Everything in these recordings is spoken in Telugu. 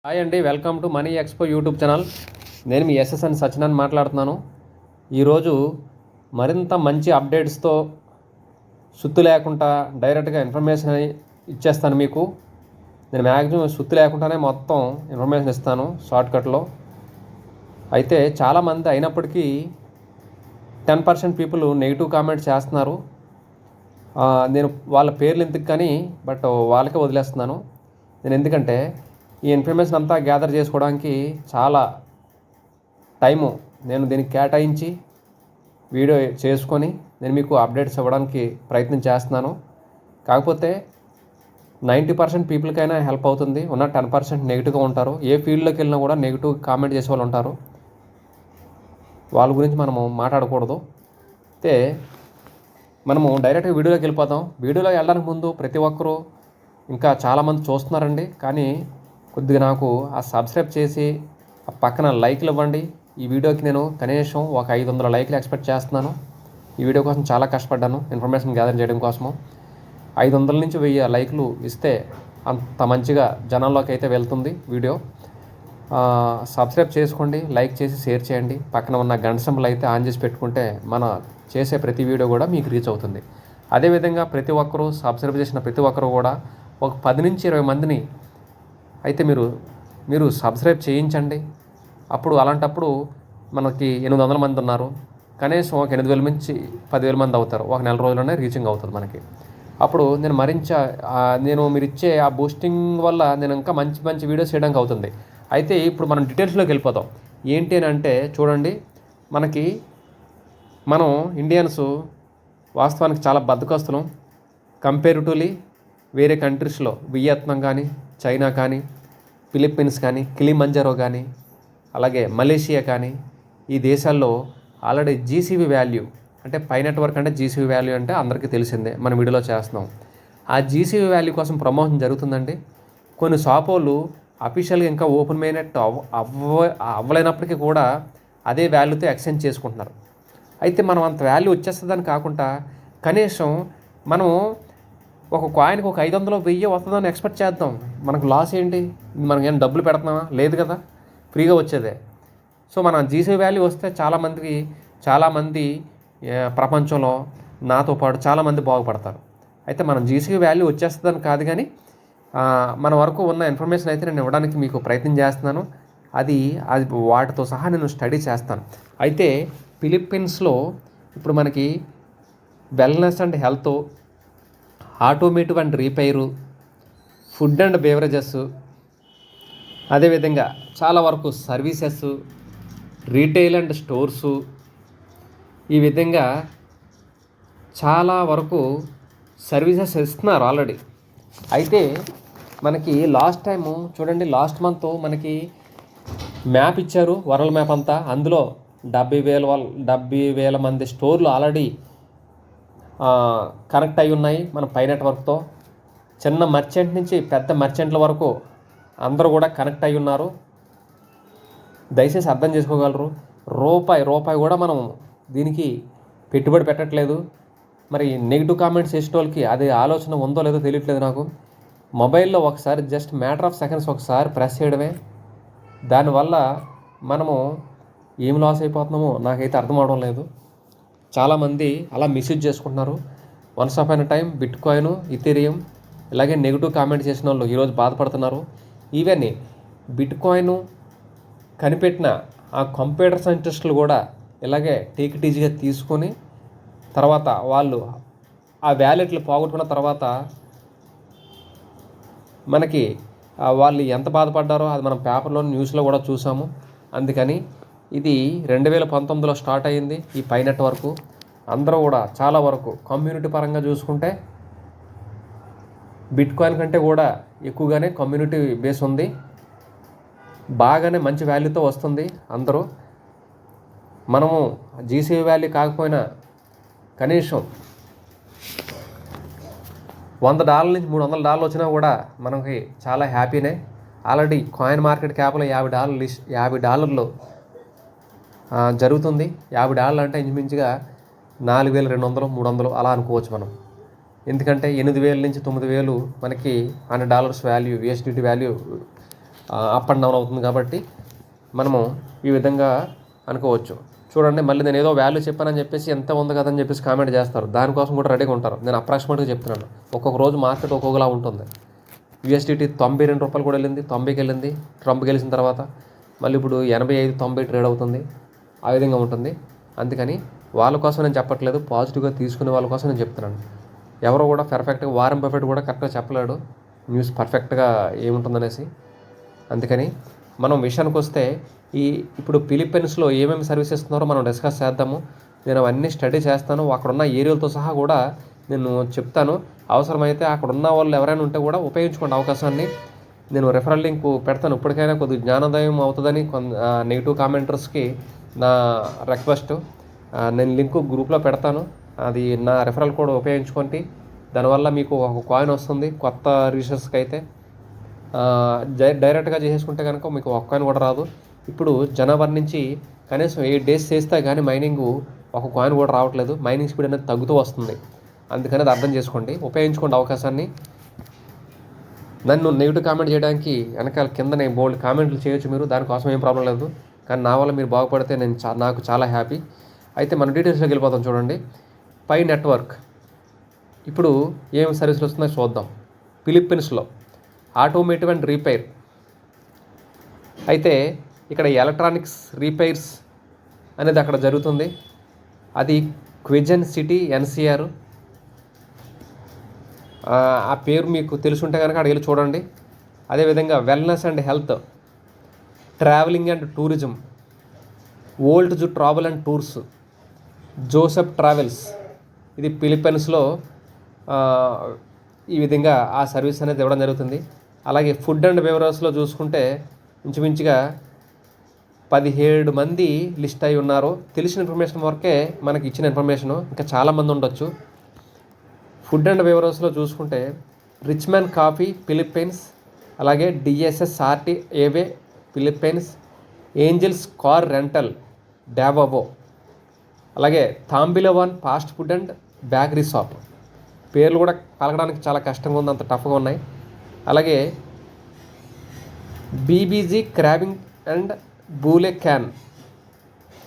హాయ్ అండి, welcome to money expo YouTube channel. నేను మీ ఎస్ఎస్ఎన్ సత్యనారాయణ మాట్లాడుతున్నాను. ఈరోజు మరింత మంచి అప్డేట్స్తో సుత్తు లేకుండా డైరెక్ట్గా ఇన్ఫర్మేషన్ ఇచ్చేస్తాను మీకు. నేను మ్యాక్సిమం సుత్తు లేకుండానే మొత్తం ఇన్ఫర్మేషన్ ఇస్తాను షార్ట్కట్లో. అయితే చాలామంది అయినప్పటికీ 10% పీపుల్ నెగిటివ్ కామెంట్స్ చేస్తున్నారు. నేను వాళ్ళ పేర్లు ఎందుకు కానీ బట్ వాళ్ళకే వదిలేస్తున్నాను. నేను ఎందుకంటే ఈ ఇన్ఫర్మేషన్ అంతా గ్యాదర్ చేసుకోవడానికి చాలా టైము నేను దీనికి కేటాయించి వీడియో చేసుకొని నేను మీకు అప్డేట్స్ ఇవ్వడానికి ప్రయత్నం చేస్తున్నాను. కాకపోతే 90% పీపుల్కైనా హెల్ప్ అవుతుంది. ఉన్న 10% నెగిటివ్గా ఉంటారు. ఏ ఫీల్డ్లోకి వెళ్ళినా కూడా నెగిటివ్ కామెంట్ చేసే వాళ్ళు ఉంటారు. వాళ్ళ గురించి మనము మాట్లాడకూడదు. అయితే మనము డైరెక్ట్గా వీడియోలోకి వెళ్ళిపోతాం. వీడియోలోకి వెళ్ళడానికి ముందు ప్రతి ఒక్కరూ ఇంకా చాలామంది చూస్తున్నారండి, కానీ కొద్దిగా నాకు సబ్స్క్రైబ్ చేసి ఆ పక్కన లైక్లు ఇవ్వండి. ఈ వీడియోకి నేను కనీసం ఒక 500 లైక్లు ఎక్స్పెక్ట్ చేస్తున్నాను. ఈ వీడియో కోసం చాలా కష్టపడ్డాను ఇన్ఫర్మేషన్ గ్యాదర్ చేయడం కోసము. 500 నుంచి 1000 లైక్లు ఇస్తే అంత మంచిగా జనాల్లోకి అయితే వెళ్తుంది వీడియో. సబ్స్క్రైబ్ చేసుకోండి, లైక్ చేసి షేర్ చేయండి. పక్కన ఉన్న గంట సింబల్ అయితే ఆన్ చేసి పెట్టుకుంటే మన చేసే ప్రతి వీడియో కూడా మీకు రీచ్ అవుతుంది. అదేవిధంగా ప్రతి ఒక్కరూ సబ్స్క్రైబ్ చేసిన ప్రతి ఒక్కరూ కూడా ఒక 10 నుంచి 20 మందిని అయితే మీరు సబ్స్క్రైబ్ చేయించండి. అలాంటప్పుడు మనకి 800 మంది ఉన్నారు, కనీసం ఒక 8,000 నుంచి 10,000 మంది అవుతారు. ఒక నెల రోజుల్లోనే రీచింగ్ అవుతుంది మనకి. అప్పుడు నేను మీరు ఇచ్చే ఆ బూస్టింగ్ వల్ల నేను ఇంకా మంచి మంచి వీడియోస్ చేయడానికి అవుతుంది. అయితే ఇప్పుడు మనం డీటెయిల్స్లోకి వెళ్ళిపోతాం. ఏంటి అని అంటే చూడండి, మనం ఇండియన్స్ వాస్తవానికి చాలా బద్ధకస్తులం కంపేరిటివ్లీ వేరే కంట్రీస్లో. వియత్నాం కానీ, చైనా కానీ, ఫిలిప్పీన్స్ కానీ, కిలిమంజారో కానీ, అలాగే మలేషియా కానీ, ఈ దేశాల్లో ఆల్రెడీ జీసీబీ వాల్యూ అంటే పై నెట్వర్క్ అంటే జీసీబీ వాల్యూ అంటే అందరికీ తెలిసిందే, మన వీడియోలో చేస్తున్నాం. ఆ జీసీబీ వాల్యూ కోసం ప్రమోషన్ జరుగుతుందండి. కొన్ని షాప్ వాళ్ళు అఫీషియల్గా ఇంకా ఓపెన్ అయినట్టు అవ్వలేనప్పటికీ కూడా అదే వాల్యూతో ఎక్స్చేంజ్ చేసుకుంటున్నారు. అయితే మనం అంత వాల్యూ వచ్చేస్తుందని కాకుండా కనీసం మనము ఒక కాయిన్కి ఒక 500 1000 వస్తుందని ఎక్స్పెక్ట్ చేద్దాం. మనకు లాస్ ఏంటి? మనం ఏం డబ్బులు పెడుతున్నామా? లేదు కదా, ఫ్రీగా వచ్చేదే. సో మన జీసీ వాల్యూ వస్తే చాలామంది ప్రపంచంలో నాతో పాటు చాలామంది బాగుపడతారు. అయితే మనం జీసీ వాల్యూ వచ్చేస్తుందని కాదు, కానీ మన వరకు ఉన్న ఇన్ఫర్మేషన్ అయితే నేను ఇవ్వడానికి మీకు ప్రయత్నం చేస్తున్నాను. అది వాటితో సహా నేను స్టడీ చేస్తాను. అయితే ఫిలిప్పీన్స్లో ఇప్పుడు మనకి wellness and health, automotive and repair, food and beverages, అదేవిధంగా చాలా వరకు సర్వీసెస్, రీటైల్ అండ్ స్టోర్సు, ఈ విధంగా చాలా వరకు సర్వీసెస్ ఇస్తున్నారు ఆల్రెడీ. అయితే మనకి లాస్ట్ టైము చూడండి, లాస్ట్ మంత్ మనకి మ్యాప్ ఇచ్చారు, వరల్డ్ మ్యాప్ అంతా. అందులో 70,000 మంది స్టోర్లు ఆల్రెడీ కనెక్ట్ అయి ఉన్నాయి మన పై నెట్వర్క్తో. చిన్న మర్చెంట్ నుంచి పెద్ద మర్చెంట్ల వరకు అందరూ కూడా కనెక్ట్ అయి ఉన్నారు. దయచేసి అర్థం చేసుకోగలరు. రూపాయి కూడా మనం దీనికి పెట్టుబడి పెట్టట్లేదు. మరి నెగిటివ్ కామెంట్స్ చేసే వాళ్ళకి అది ఆలోచన ఉందో లేదో తెలియట్లేదు నాకు. మొబైల్లో ఒకసారి జస్ట్ మ్యాటర్ ఆఫ్ సెకండ్స్ ఒకసారి ప్రెస్ చేయడమే. దానివల్ల మనము ఏం లాస్ అయిపోతున్నామో నాకైతే అర్థం అవడం లేదు. చాలామంది అలా మిస్యూజ్ చేసుకుంటున్నారు. Once upon a time bit coin, Ethereum ఇలాగే నెగిటివ్ కామెంట్ చేసిన వాళ్ళు ఈరోజు బాధపడుతున్నారు. ఈవెన్ బిట్ కాయిన్ కనిపెట్టిన ఆ కంప్యూటర్ సైంటిస్టులు కూడా ఇలాగే టేక్ ఇట్ ఈజీగా తీసుకొని తర్వాత వాళ్ళు ఆ వ్యాలెట్లు పోగొట్టుకున్న తర్వాత మనకి వాళ్ళు ఎంత బాధపడ్డారో అది మనం పేపర్లో న్యూస్లో కూడా చూసాము. అందుకని ఇది 2019లో స్టార్ట్ అయ్యింది ఈ పై నెట్వర్క్. అందరూ కూడా చాలా వరకు కమ్యూనిటీ పరంగా చూసుకుంటే బిట్ కాయిన్ కంటే కూడా ఎక్కువగానే కమ్యూనిటీ బేస్ ఉంది. బాగానే మంచి వాల్యూతో వస్తుంది. అందరూ మనము జీసీబీ వాల్యూ కాకపోయినా కనీసం $100 నుంచి $300 వచ్చినా కూడా మనకి చాలా హ్యాపీనే. ఆల్రెడీ కాయిన్ మార్కెట్ క్యాప్లో $50 జరుగుతుంది. $50 అంటే ఇంచుమించుగా 4,200 300 అలా అనుకోవచ్చు మనం. ఎందుకంటే 8,000 నుంచి 9,000 మనకి $100 value, USDT value up and down అవుతుంది. కాబట్టి మనము ఈ విధంగా అనుకోవచ్చు. చూడండి, మళ్ళీ నేను ఏదో వాల్యూ చెప్పానని చెప్పేసి ఎంత ఉంది కదని చెప్పేసి కామెంట్ చేస్తారు. దానికోసం కూడా రెడీగా ఉంటారు. నేను అప్రాక్సిమేట్గా చెప్తున్నాను. ఒక్కొక్క రోజు మార్కెట్ ఒక్కొక్కలా ఉంటుంది. USDT 92 రూపాయలు కూడా వెళ్ళింది, 90కి వెళ్ళింది ట్రంప్ గెలిచిన తర్వాత. మళ్ళీ ఇప్పుడు 85, 90 ట్రేడ్ అవుతుంది. ఆ విధంగా ఉంటుంది. అందుకని వాళ్ళ కోసం నేను చెప్పట్లేదు, పాజిటివ్గా తీసుకునే వాళ్ళ కోసం నేను చెప్తున్నాను. ఎవరో కూడా పర్ఫెక్ట్గా, వారెన్ బఫెట్ కూడా కరెక్ట్గా చెప్పలేడు న్యూస్ పర్ఫెక్ట్గా ఏముంటుందనేసి. అందుకని మనం విషయానికి వస్తే ఇప్పుడు ఫిలిప్పీన్స్లో ఏమేమి సర్వీస్ ఇస్తున్నారో మనం డిస్కస్ చేద్దాము. నేను అవన్నీ స్టడీ చేస్తాను. అక్కడ ఉన్న ఏరియాలతో సహా కూడా నేను చెప్తాను. అవసరమైతే అక్కడ ఉన్న వాళ్ళు ఎవరైనా ఉంటే కూడా ఉపయోగించుకోండి అవకాశాన్ని. నేను రెఫరల్ లింక్ పెడతాను. ఇప్పటికైనా కొద్దిగా జ్ఞానోదయం అవుతుందని నెగిటివ్ కామెంటర్స్కి నా రిక్వెస్ట్. నేను లింక్ గ్రూప్లో పెడతాను. అది నా రెఫరల్ కోడ్ ఉపయోగించుకోండి. దానివల్ల మీకు ఒక కాయిన్ వస్తుంది. కొత్త రీసెర్చ్కి అయితే డైరెక్ట్గా చేసేసుకుంటే కనుక మీకు ఒక కాయిన్ కూడా రాదు. ఇప్పుడు జనవరి నుంచి కనీసం 8 డేస్ చేస్తే కానీ మైనింగ్ ఒక కాయిన్ కూడా రావట్లేదు. మైనింగ్ స్పీడ్ అనేది తగ్గుతూ వస్తుంది. అందుకని అది అర్థం చేసుకోండి, ఉపయోగించుకోండి అవకాశాన్ని. నన్ను నెగిటివ్ కామెంట్ చేయడానికి వెనకాల కింద నేను బోల్డ్ కామెంట్లు చేయొచ్చు మీరు, దానికోసం ఏం ప్రాబ్లం లేదు. కానీ నా వల్ల మీరు బాగుపడితే నాకు చాలా హ్యాపీ. అయితే మన డీటెయిల్స్లోకి వెళ్ళిపోతాం. చూడండి, పై నెట్వర్క్ ఇప్పుడు ఏం సర్వీసులు వస్తున్నాయో చూద్దాం. ఫిలిప్పీన్స్లో ఆటోమేటివ్ అండ్ రిపైర్. అయితే ఇక్కడ ఎలక్ట్రానిక్స్ రిపైర్స్ అనేది అక్కడ జరుగుతుంది. అది క్విజన్ సిటీ NCR. ఆ పేరు మీకు తెలుసుంటే కనుక అక్కడ వెళ్ళి చూడండి. అదేవిధంగా wellness and health, travelling and tourism, old zoo travel and tours, Joseph travels. ఇది ఫిలిప్పీన్స్లో ఈ విధంగా ఆ సర్వీస్ అనేది ఇవ్వడం జరుగుతుంది. అలాగే ఫుడ్ అండ్ బెవరేజ్లో చూసుకుంటే ఇంచుమించుగా 17 మంది లిస్ట్ అయి ఉన్నారు. తెలిసిన ఇన్ఫర్మేషన్ వరకే మనకి ఇచ్చిన ఇన్ఫర్మేషను, ఇంకా చాలామంది ఉండొచ్చు. ఫుడ్ అండ్ బెవరేజ్లో చూసుకుంటే రిచ్ మ్యాన్ కాఫీ ఫిలిప్పీన్స్, అలాగే DSSRT ఏవే Philippines, angels car rental Davao, అలాగే థాంబిలవాన్ fast food and bakery shop. పేర్లు కూడా పలకడానికి చాలా కష్టంగా ఉంది, అంత టఫ్గా ఉన్నాయి. అలాగే BBG క్రాబింగ్ అండ్ బూలే క్యాన్,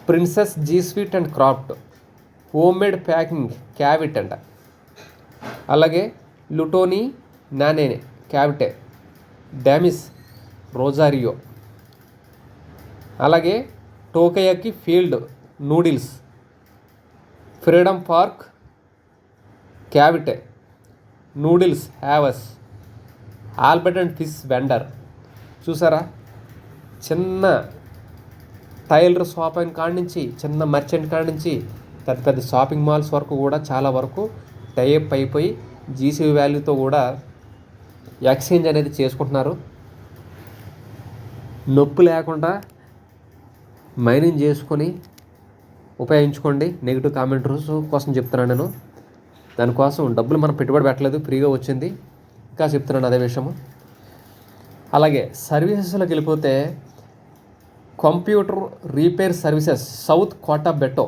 princess G sweet and craft, home made packing Cavite అంట. అలాగే లుటోనీ నానేనే క్యావిటే, డామిస్ రోజారియో, అలాగే టోకయాకి field noodles, freedom park Cavite, noodles హ్యావస్, ఆల్బర్ట్ అండ్ ఫిష్ వెండర్. చూసారా, చిన్న టైలర్ షాప్ కాడి నుంచి, చిన్న మర్చెంట్ కాడి నుంచి పెద్ద పెద్ద షాపింగ్ మాల్స్ వరకు కూడా చాలా వరకు టైప్ అయిపోయి GC వాల్యూతో కూడా ఎక్స్చేంజ్ అనేది చేసుకుంటున్నారు. నొప్పి లేకుండా మైనింగ్ చేసుకొని ఉపయోగించుకోండి. నెగిటివ్ కామెంటర్స్ కోసం చెప్తున్నాను నేను. దానికోసం డబ్బులు మనం పెట్టుబడి పెట్టలేదు, ఫ్రీగా వచ్చింది. ఇంకా చెప్తున్నాను అదే విషయము. అలాగే సర్వీసెస్లోకి వెళ్ళిపోతే computer repair services south Cotabato.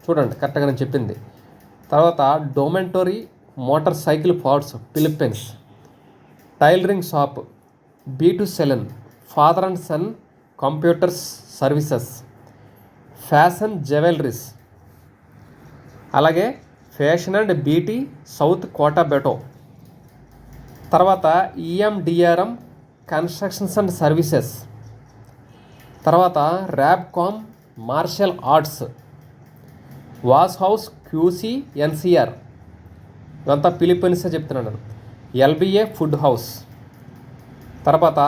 చూడండి, కరెక్ట్గా నేను చెప్పింది. తర్వాత డొమెంటరీ motorcycle parts Philippines, tailoring shop B2 father and son computers services, fashion jewelleries, అలాగే fashion and BT south Cotabato. తర్వాత EMDRM కన్స్ట్రక్షన్స్ అండ్ సర్వీసెస్, తర్వాత ర్యాబ్కామ్ martial arts, wash house QC NCR. ఇదంతా ఫిలిప్పీన్సే చెప్తున్నాను. LBA ఫుడ్ హౌస్, తర్వాత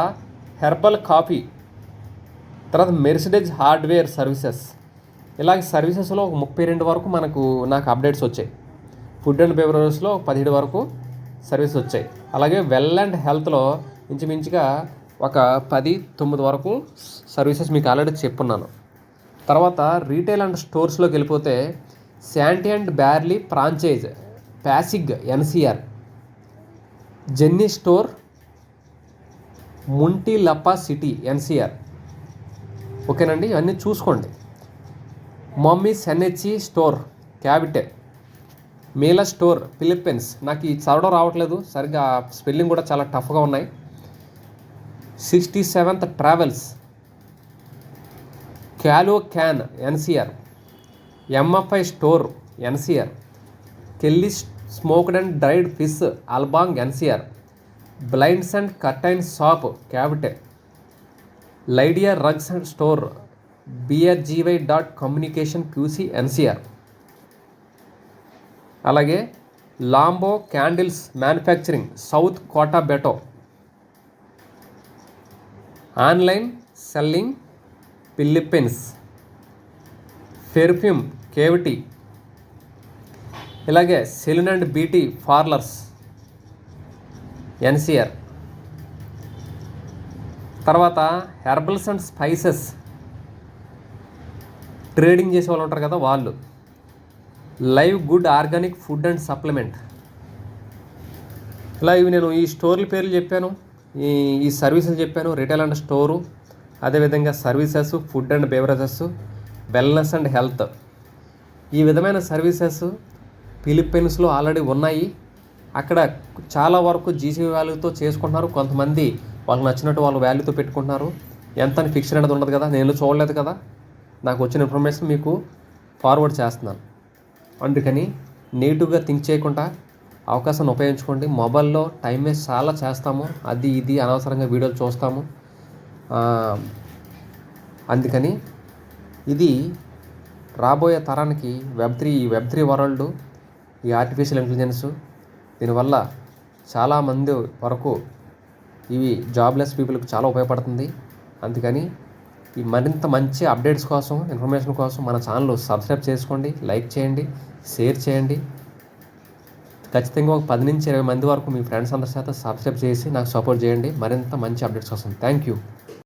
హెర్బల్ కాఫీ, తర్వాత మెర్సిడెజ్ హార్డ్వేర్ సర్వీసెస్. ఇలాగ సర్వీసెస్లో ఒక 32 వరకు నాకు అప్డేట్స్ వచ్చాయి. ఫుడ్ అండ్ బెవరేజెస్లో 17 వరకు సర్వీస్ వచ్చాయి. అలాగే వెల్ అండ్ హెల్త్లో ఇంచుమించుగా ఒక 10-9 వరకు సర్వీసెస్ మీకు ఆల్రెడీ చెప్పున్నాను. తర్వాత రీటైల్ అండ్ స్టోర్స్లోకి వెళ్ళిపోతే శాంటీ and barley franchise Pasig NCR, Jenny store Muntinlupa city NCR. ఓకేనండి, ఇవన్నీ చూసుకోండి. మమ్మీస్ NHE స్టోర్ క్యావిటే, మేలా స్టోర్ ఫిలిప్పీన్స్. నాకు ఈ చదవడం రావట్లేదు సరిగ్గా, స్పెల్లింగ్ కూడా చాలా టఫ్గా ఉన్నాయి. 67th travels, Caloocan NCR, MFI store NCR, Kelly smoked and dried fish Alabang NCR, blinds and curtain shop Cavite, Lydia rugs and store BRGY dot communication QC NCR. అలాగే Lambo candles manufacturing south Cotabato, online selling Philippines, perfume Cavite, ఇలాగే salon and beauty parlours NCR. తర్వాత హెర్బల్స్ అండ్ స్పైసెస్ ట్రేడింగ్ చేసే వాళ్ళు ఉంటారు కదా వాళ్ళు, live good organic food and supplement. ఇలా ఇవి నేను ఈ స్టోర్ల పేర్లు చెప్పాను, ఈ సర్వీసులు చెప్పాను. రిటైల్ అండ్ స్టోరు, అదేవిధంగా services, food and beverages, wellness and health. ఈ విధమైన సర్వీసెస్ ఫిలిప్పీన్స్లో ఆల్రెడీ ఉన్నాయి. అక్కడ చాలా వరకు జీసీ వాల్యూతో చేసుకుంటున్నారు. కొంతమంది వాళ్ళకి నచ్చినట్టు వాళ్ళు వాల్యూతో పెట్టుకుంటున్నారు. ఎంత అని ఫిక్స్డ్ అనేది ఉండదు కదా, నేను చూడలేదు కదా, నాకు వచ్చిన ఇన్ఫర్మేషన్ మీకు ఫార్వర్డ్ చేస్తున్నాను. అందుకని నెగిటివ్గా థింక్ చేయకుండా అవకాశాన్ని ఉపయోగించుకోండి. మొబైల్లో టైం వేస్ట్ చాలా చేస్తాము, అది ఇది అనవసరంగా వీడియోలు చూస్తాము. అందుకని ఇది రాబోయే తరానికి వెబ్3 వరల్డ్, ఈ ఆర్టిఫిషియల్ ఇంటెలిజెన్స్, దీనివల్ల చాలామంది వరకు ఇవి జాబ్లెస్ పీపుల్కి చాలా ఉపయోగపడుతుంది. అందుకని ఈ మరింత మంచి అప్డేట్స్ కోసం, ఇన్ఫర్మేషన్ కోసం మన ఛానల్ సబ్స్క్రైబ్ చేసుకోండి, లైక్ చేయండి, షేర్ చేయండి. ఖచ్చితంగా ఒక 10 నుంచి 20 మంది వరకు మీ ఫ్రెండ్స్ అందరి చేత సబ్స్క్రైబ్ చేసి నాకు సపోర్ట్ చేయండి మరింత మంచి అప్డేట్స్ కోసం. Thank you.